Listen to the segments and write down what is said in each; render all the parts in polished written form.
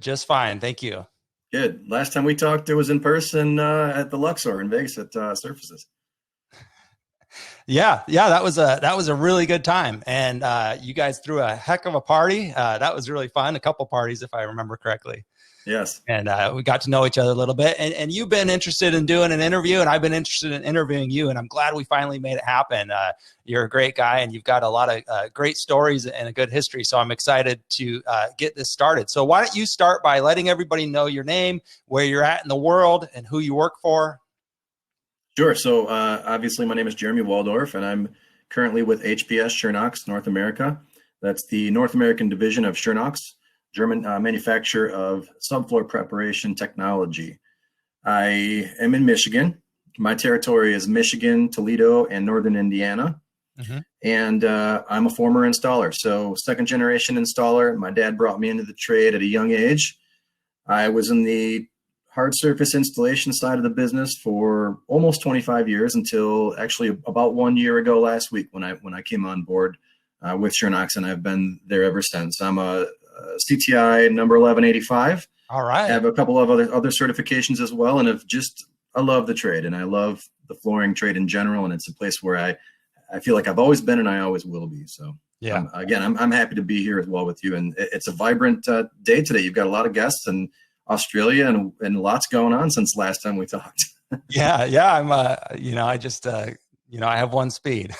Just fine. Thank you. Good. Last time we talked, it was in person at the Luxor in Vegas at Surfaces. Yeah, that was a really good time, and you guys threw a heck of a party. That was really fun. A couple parties, if I remember correctly. Yes. And we got to know each other a little bit. And you've been interested in doing an interview, and I've been interested in interviewing you. And I'm glad we finally made it happen. You're a great guy, and you've got a lot of great stories and a good history. So I'm excited to get this started. So why don't you start by letting everybody know your name, where you're at in the world, and who you work for? Sure. So obviously, my name is Jeremy Waldorf, and I'm currently with HPS Schönox North America. That's the North American division of Schönox, German manufacturer of subfloor preparation technology. I am in Michigan. My territory is Michigan, Toledo, and Northern Indiana. Mm-hmm. And I'm a former installer. So second generation installer. My dad brought me into the trade at a young age. I was in the hard surface installation side of the business for almost 25 years until actually about 1 year ago last week when I came on board with Schönox, and I've been there ever since. I'm a CTI number 1185. All right. I have a couple of other certifications as well, and I love the trade, and I love the flooring trade in general, and it's a place where I feel like I've always been and I always will be. So yeah, I'm happy to be here as well with you, and it's a vibrant day today. You've got a lot of guests and Australia and lots going on since last time we talked. yeah. I'm I have one speed.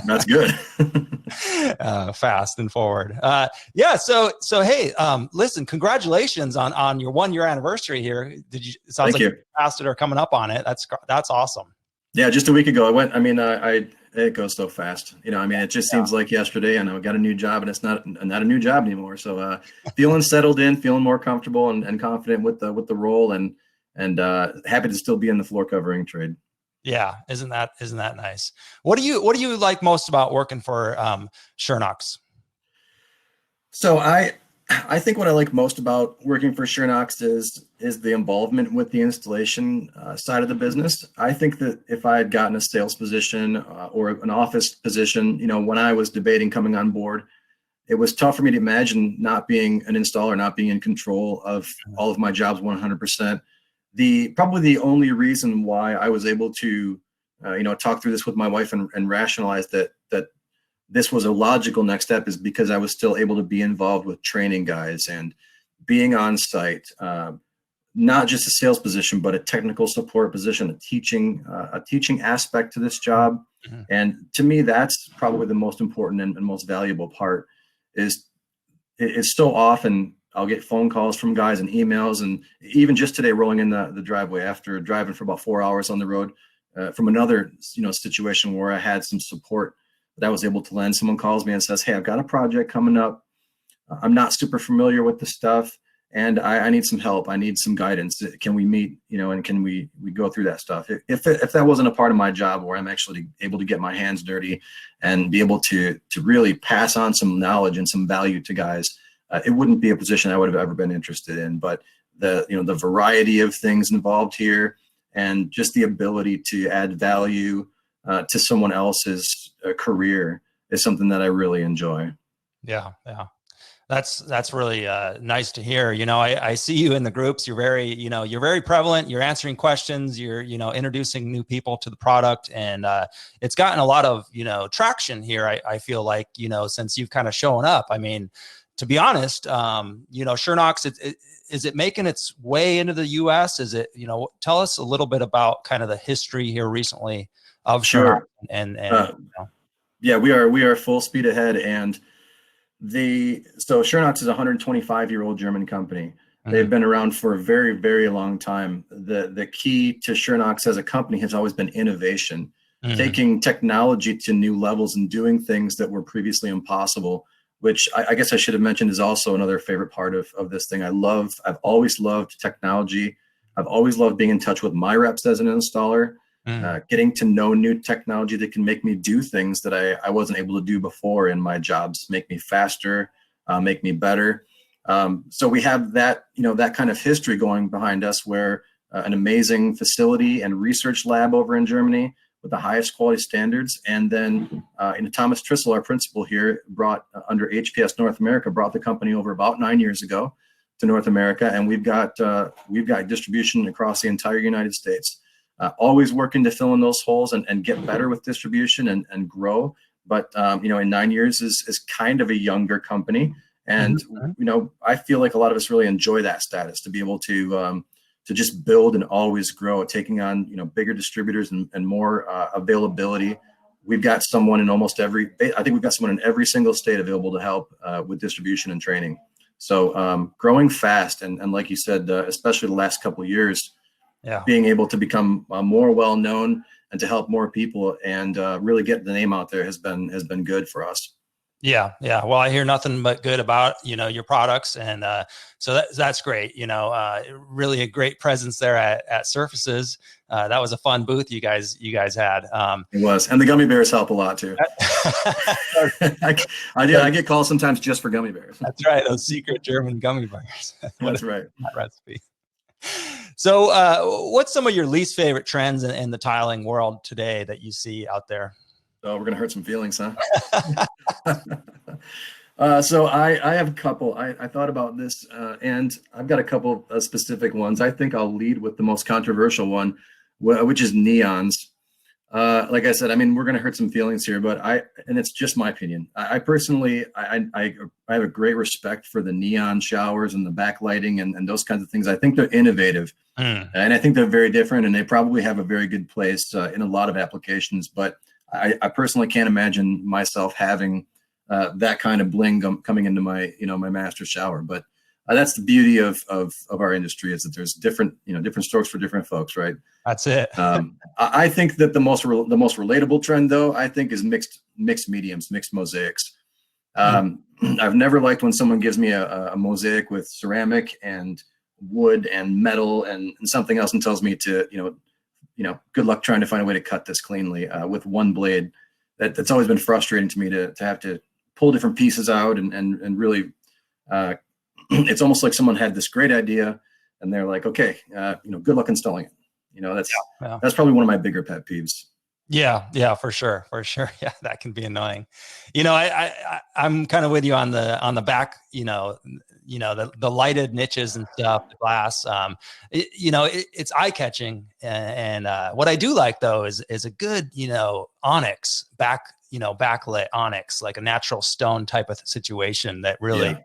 That's good. Fast and forward. Yeah. So hey, listen, congratulations on your 1 year anniversary here. It sounds Thank like you passed it or coming up on it. That's awesome. Yeah, just a week ago. It goes so fast. It just seems like yesterday, and I got a new job, and it's not a new job anymore. So feeling settled in, feeling more comfortable and confident with the role, and happy to still be in the floor covering trade. Yeah, isn't that nice? What do you like most about working for Schönox? So I think what I like most about working for Schönox is the involvement with the installation side of the business. I think that if I had gotten a sales position or an office position, when I was debating coming on board, it was tough for me to imagine not being an installer, not being in control of all of my jobs 100%. Probably the only reason why I was able to, talk through this with my wife and rationalize that this was a logical next step is because I was still able to be involved with training guys and being on site, not just a sales position, but a technical support position, a teaching aspect to this job. Mm-hmm. And to me, that's probably the most important and most valuable part. Is it's so often I'll get phone calls from guys and emails, and even just today rolling in the driveway after driving for about 4 hours on the road from another situation where I had some support that I was able to lend. Someone calls me and says, "Hey, I've got a project coming up. I'm not super familiar with the stuff, and I need some help. I need some guidance. Can we meet? And can we go through that stuff?" If that wasn't a part of my job where I'm actually able to get my hands dirty and be able to really pass on some knowledge and some value to guys, it wouldn't be a position I would have ever been interested in. But the variety of things involved here, and just the ability to add value to someone else's career is something that I really enjoy. Yeah. That's really nice to hear. I see you in the groups. You're very prevalent. You're answering questions. You're, introducing new people to the product, and it's gotten a lot of, traction here. I feel like, since you've kind of shown up. I mean, to be honest, Schönox, is it making its way into the U.S.? Is it, tell us a little bit about kind of the history here recently of Schönox. Sure. Yeah, we are full speed ahead. And so Schönox is a 125-year-old German company. Mm-hmm. They've been around for a very, very long time. The key to Schönox as a company has always been innovation, mm-hmm. taking technology to new levels and doing things that were previously impossible, which I guess I should have mentioned is also another favorite part of this thing. I've always loved technology. I've always loved being in touch with my reps as an installer. Getting to know new technology that can make me do things that I wasn't able to do before in my jobs, make me faster, make me better. So we have that kind of history going behind us, where an amazing facility and research lab over in Germany with the highest quality standards. And then Thomas Trissel, our principal here, brought under HPS North America, brought the company over about 9 years ago. to North America, and we've got distribution across the entire United States. Always working to fill in those holes and get better with distribution and grow. But in 9 years is kind of a younger company, and I feel like a lot of us really enjoy that status, to be able to just build and always grow, taking on bigger distributors and more availability. We've got someone in I think we've got someone in every single state available to help with distribution and training. So growing fast, and like you said, especially the last couple of years, being able to become more well known and to help more people and really get the name out there has been good for us. Yeah. Well, I hear nothing but good about your products, and so that's great. Really a great presence there at Surfaces. That was a fun booth you guys had. It was, and the gummy bears help a lot too. I get calls sometimes just for gummy bears. That's right, those secret German gummy bears. That's right. Recipe. So, what's some of your least favorite trends in the tiling world today that you see out there? Oh, we're gonna hurt some feelings, huh? So I have a couple. I thought about this, and I've got a couple of specific ones. I think I'll lead with the most controversial one, which is neons. Like I said, I mean, we're going to hurt some feelings here, and it's just my opinion. I personally, I have a great respect for the neon showers and the backlighting and those kinds of things. I think they're innovative, and I think they're very different, and they probably have a very good place in a lot of applications. But I personally can't imagine myself having that kind of bling coming into my my master shower. But that's the beauty of our industry, is that there's different strokes for different folks, right? That's it. I think that the most relatable trend, though, I think, is mixed mediums, mixed mosaics. I've never liked when someone gives me a mosaic with ceramic and wood and metal and something else and tells me to good luck trying to find a way to cut this cleanly with one blade. That's always been frustrating to me, to have to pull different pieces out and really. It's almost like someone had this great idea and they're like, okay, good luck installing it. That's probably one of my bigger pet peeves. Yeah, for sure. Yeah, that can be annoying. I'm kind of with you on the back, the lighted niches and stuff, the glass. It's eye catching, and what I do like though is a good onyx backlit onyx, like a natural stone type of situation that really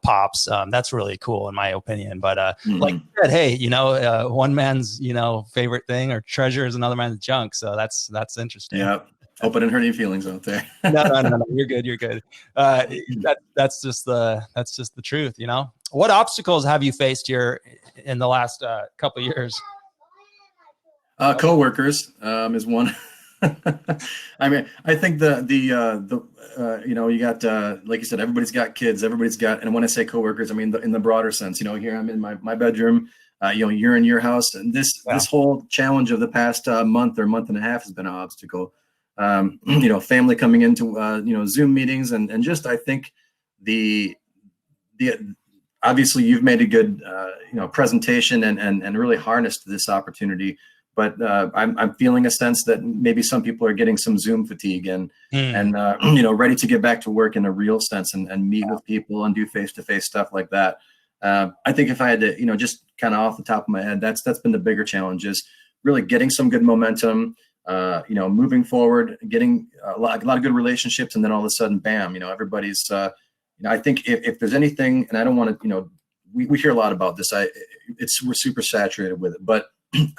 pops. That's really cool in my opinion. But like you said, hey, one man's favorite thing or treasure is another man's junk. So that's interesting. Yeah. Hope I didn't hurt any feelings out there. No. You're good. That's just the truth. What obstacles have you faced here in the last couple of years? Coworkers is one. I mean, I think you got like you said, everybody's got kids, and when I say coworkers, I mean in the broader sense. Here I'm in my bedroom, you're in your house, and this whole challenge of the past month or month and a half has been an obstacle. Family coming into Zoom meetings, and just I think the obviously you've made a good presentation and really harnessed this opportunity. But I'm feeling a sense that maybe some people are getting some Zoom fatigue and ready to get back to work in a real sense and meet with people and do face-to-face stuff like that. I think if I had to, just kind of off the top of my head, that's been the bigger challenge, is really getting some good momentum, moving forward, getting a lot of good relationships, and then all of a sudden, bam, everybody's. I think if there's anything, and I don't want to, we hear a lot about this. We're super saturated with it, but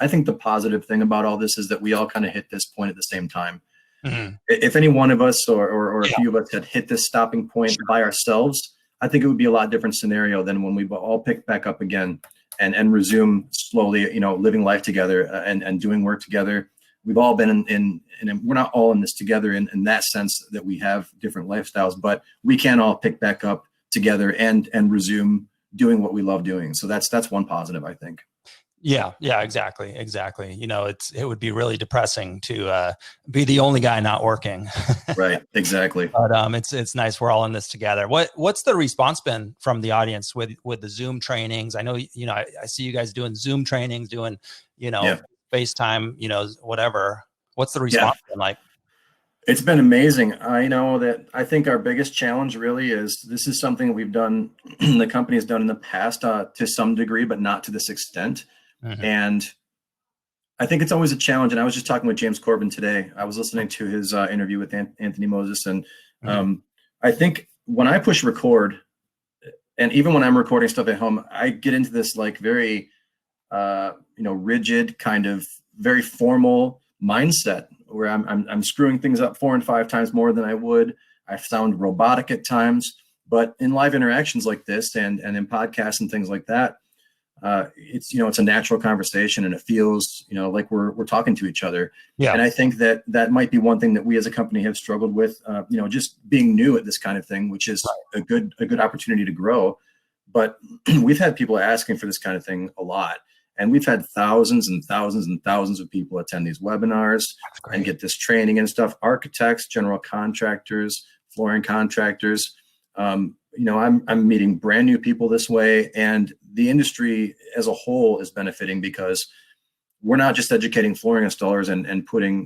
I think the positive thing about all this is that we all kind of hit this point at the same time. Mm-hmm. If any one of us or a few of us had hit this stopping point by ourselves, I think it would be a lot different scenario than when we all pick back up again and resume slowly, living life together and doing work together. We've all been in we're not all in this together in that sense that we have different lifestyles, but we can all pick back up together and resume doing what we love doing. So that's one positive, I think. Yeah, exactly. It would be really depressing to be the only guy not working. Right, exactly. But it's nice we're all in this together. What's the response been from the audience with the Zoom trainings? I know I see you guys doing Zoom trainings, doing FaceTime, whatever. What's the response been like? It's been amazing. I know that I think our biggest challenge really is this is something we've done, the company has done in the past to some degree, but not to this extent. Mhm. And I think it's always a challenge. And I was just talking with James Corbin today. I was listening to his interview with Anthony Moses. And Mhm. I think when I push record, and even when I'm recording stuff at home, I get into this like very, rigid kind of very formal mindset where I'm screwing things up 4 and 5 times more than I would. I sound robotic at times, but in live interactions like this and in podcasts and things like that, it's a natural conversation and it feels like we're talking to each other. Yeah. And I think that might be one thing that we as a company have struggled with, just being new at this kind of thing, which is a good opportunity to grow. But we've had people asking for this kind of thing a lot. And we've had thousands and thousands and thousands of people attend these webinars and get this training and stuff. Architects, general contractors, flooring contractors. I'm meeting brand new people this way, and the industry as a whole is benefiting because we're not just educating flooring installers and putting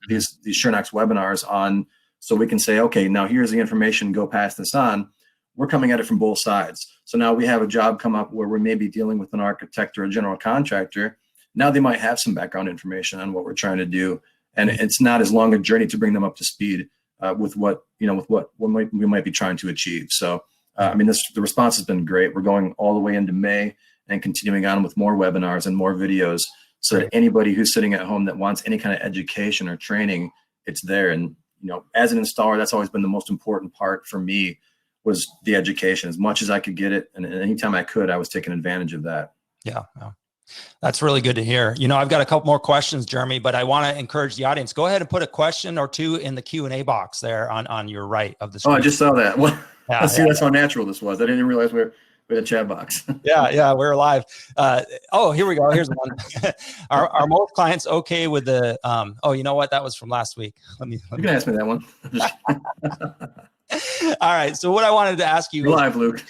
these Schönox webinars on so we can say, okay, now here's the information, go pass this on. We're coming at it from both sides. So now we have a job come up where we're maybe dealing with an architect or a general contractor. Now they might have some background information on what we're trying to do, and it's not as long a journey to bring them up to speed with what we might be trying to achieve. So the response has been great. We're going all the way into May and continuing on with more webinars and more videos, so that anybody who's sitting at home that wants any kind of education or training, it's there. And as an installer, that's always been the most important part for me, was the education. As much as I could get it, and anytime I could, I was taking advantage of that. Yeah. That's really good to hear. I've got a couple more questions, Jeremy, but I want to encourage the audience. Go ahead and put a question or two in the Q&A box there on your right of the screen. Oh, I just saw that. Well, yeah, that's how natural this was. I didn't even realize we're with a chat box. yeah, we're live. Here we go. Here's one. Are most clients okay with the? You know what? That was from last week. You can ask me that one. All right. So what I wanted to ask you. You're live, Luke.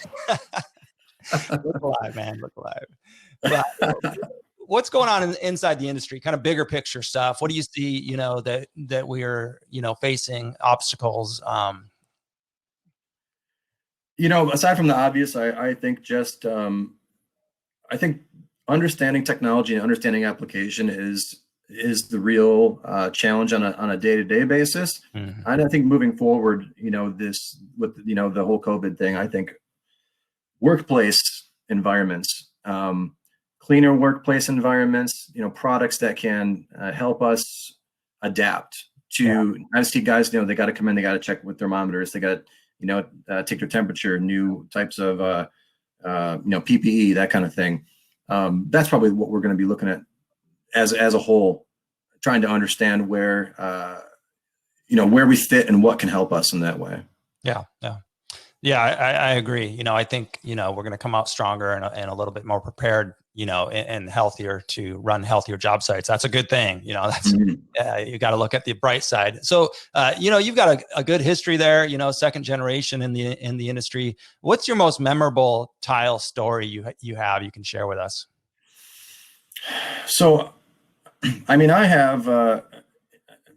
Look alive, man. Look alive. What's going on inside the industry? Kind of bigger picture stuff. What do you see? That we're facing obstacles. Aside from the obvious, I think just I think understanding technology and understanding application is the real challenge on a day-to-day basis. Mm-hmm. And I think moving forward, this with the whole COVID thing, I think workplace environments, cleaner workplace environments, products that can help us adapt to. Yeah. I see guys, they got to come in, they got to check with thermometers, they got to take their temperature, new types of PPE, that kind of thing. That's probably what we're going to be looking at as a whole, trying to understand where we fit and what can help us in that way. Yeah, I agree. I think, we're going to come out stronger and a little bit more prepared, and healthier to run healthier job sites. That's a good thing. That's, you got to look at the bright side. So, you've got a good history there, second generation in the industry. What's your most memorable tile story you can share with us? So, I have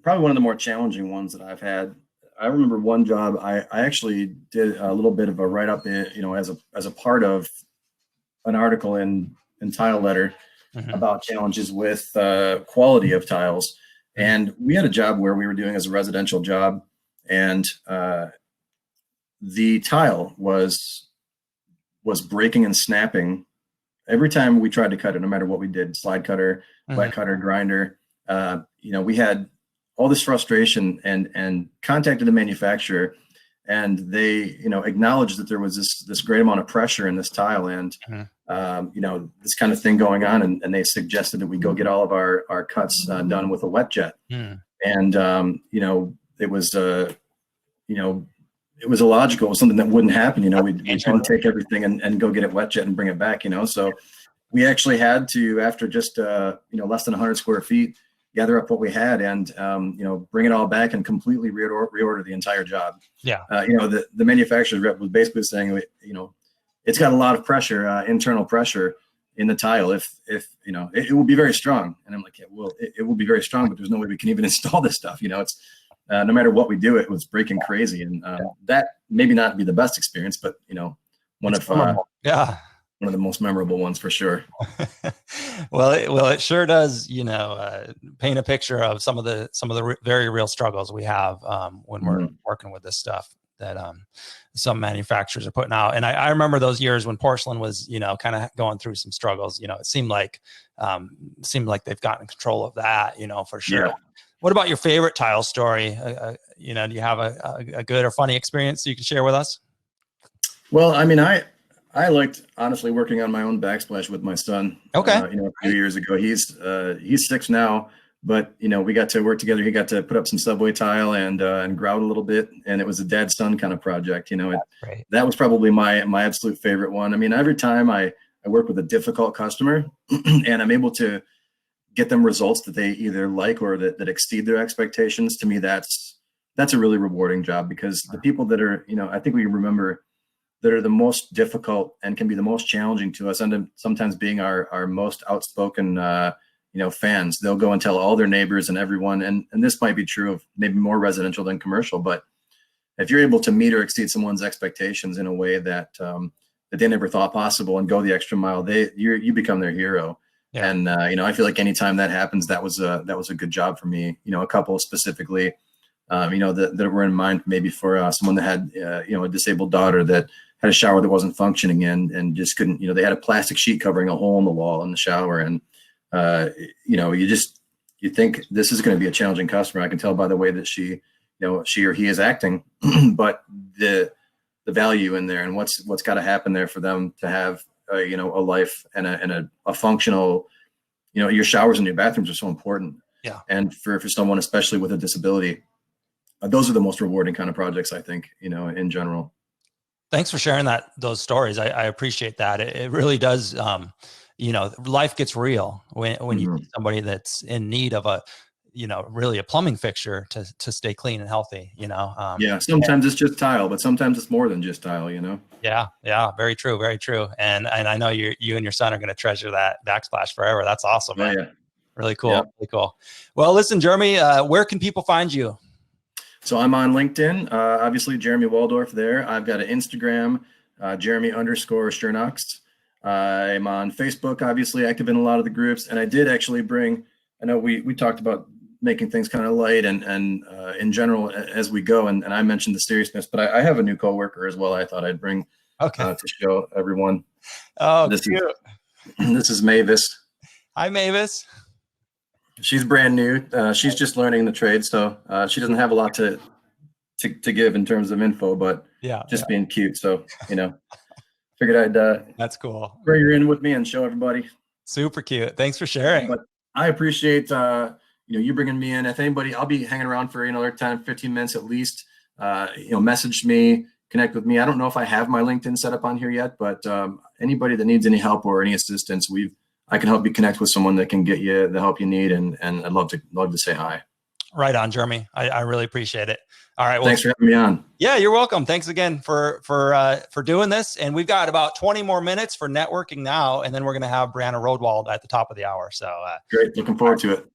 probably one of the more challenging ones that I've had. I remember one job I actually did a little bit of a write-up, as a part of an article in Tile Letter about challenges with quality of tiles. And we had a job where we were doing as a residential job, and the tile was breaking and snapping every time we tried to cut it, no matter what we did, slide cutter, wet cutter, grinder. We had all this frustration and contacted the manufacturer, and they, acknowledged that there was this great amount of pressure in this tile and, this kind of thing going on. And they suggested that we go get all of our cuts done with a wet jet. And, it was illogical. It was something that wouldn't happen. We couldn't take everything and go get it wet jet and bring it back, so we actually had to, after just, less than 100 square feet, gather up what we had and, bring it all back and completely reorder the entire job. Yeah. The manufacturer's rep was basically saying, it's got a lot of pressure, internal pressure in the tile. If it will be very strong. And I'm like, yeah, well, it will be very strong, but there's no way we can even install this stuff. It's no matter what we do, it was breaking crazy. And that maybe not be the best experience, but one It's of yeah. one of the most memorable ones for sure. Well, it sure does, paint a picture of some of the very real struggles we have when we're working with this stuff that some manufacturers are putting out. And I remember those years when porcelain was, kind of going through some struggles. It seemed like they've gotten control of that, for sure. Yeah. What about your favorite tile story? Do you have a good or funny experience you can share with us? Well, I mean, I liked honestly working on my own backsplash with my son. Okay. A few years ago. He's 6 now, but we got to work together. He got to put up some subway tile and grout a little bit, and it was a dad-son kind of project. That was probably my absolute favorite one. I mean, every time I work with a difficult customer and I'm able to get them results that they either like or that exceed their expectations, to me, that's a really rewarding job, because the people that are, I think we remember, that are the most difficult and can be the most challenging to us, and sometimes being our most outspoken, fans. They'll go and tell all their neighbors and everyone, and this might be true of maybe more residential than commercial, but if you're able to meet or exceed someone's expectations in a way that that they never thought possible and go the extra mile, you become their hero. Yeah. And I feel like anytime that happens, that was a good job for me. A couple specifically, that were in mind maybe for someone that had a disabled daughter that had a shower that wasn't functioning and just couldn't. They had a plastic sheet covering a hole in the wall in the shower, and you think this is going to be a challenging customer. I can tell by the way that she or he is acting, but the value in there and what's got to happen there for them to have a life and a functional, your showers and your bathrooms are so important. Yeah. And for someone, especially with a disability, those are the most rewarding kind of projects, I think, in general. Thanks for sharing those stories. I appreciate that. It really does. Life gets real when you see somebody that's in need of really a plumbing fixture to stay clean and healthy, Yeah. Sometimes it's just tile, but sometimes it's more than just tile, Yeah. Yeah. Very true. Very true. And I know you and your son are going to treasure that backsplash forever. That's awesome, man. Oh, yeah. Really cool. Yeah. Really cool. Well, listen, Jeremy, where can people find you? So I'm on LinkedIn, obviously Jeremy Waldorf there. I've got an Instagram, Jeremy_Schönox. I'm on Facebook, obviously active in a lot of the groups. And I did actually I know we talked about making things kind of light and in general as we go. And I mentioned the seriousness, but I have a new coworker as well. I thought I'd bring to show everyone. Oh, this is Mavis. Hi, Mavis. She's brand new. She's just learning the trade, so she doesn't have a lot to give in terms of info, but just being cute. So figured I'd that's cool. Bring her in with me and show everybody. Super cute. Thanks for sharing. But I appreciate you bringing me in. If anybody, I'll be hanging around for another 10, 15 minutes at least. Message me, connect with me. I don't know if I have my LinkedIn set up on here yet, but anybody that needs any help or any assistance, I can help you connect with someone that can get you the help you need, and I'd love to say hi. Right on, Jeremy. I really appreciate it. All right. Well, thanks for having me on. Yeah, you're welcome. Thanks again for doing this. And we've got about 20 more minutes for networking now, and then we're going to have Brianna Rodwald at the top of the hour. So great. Looking forward to it.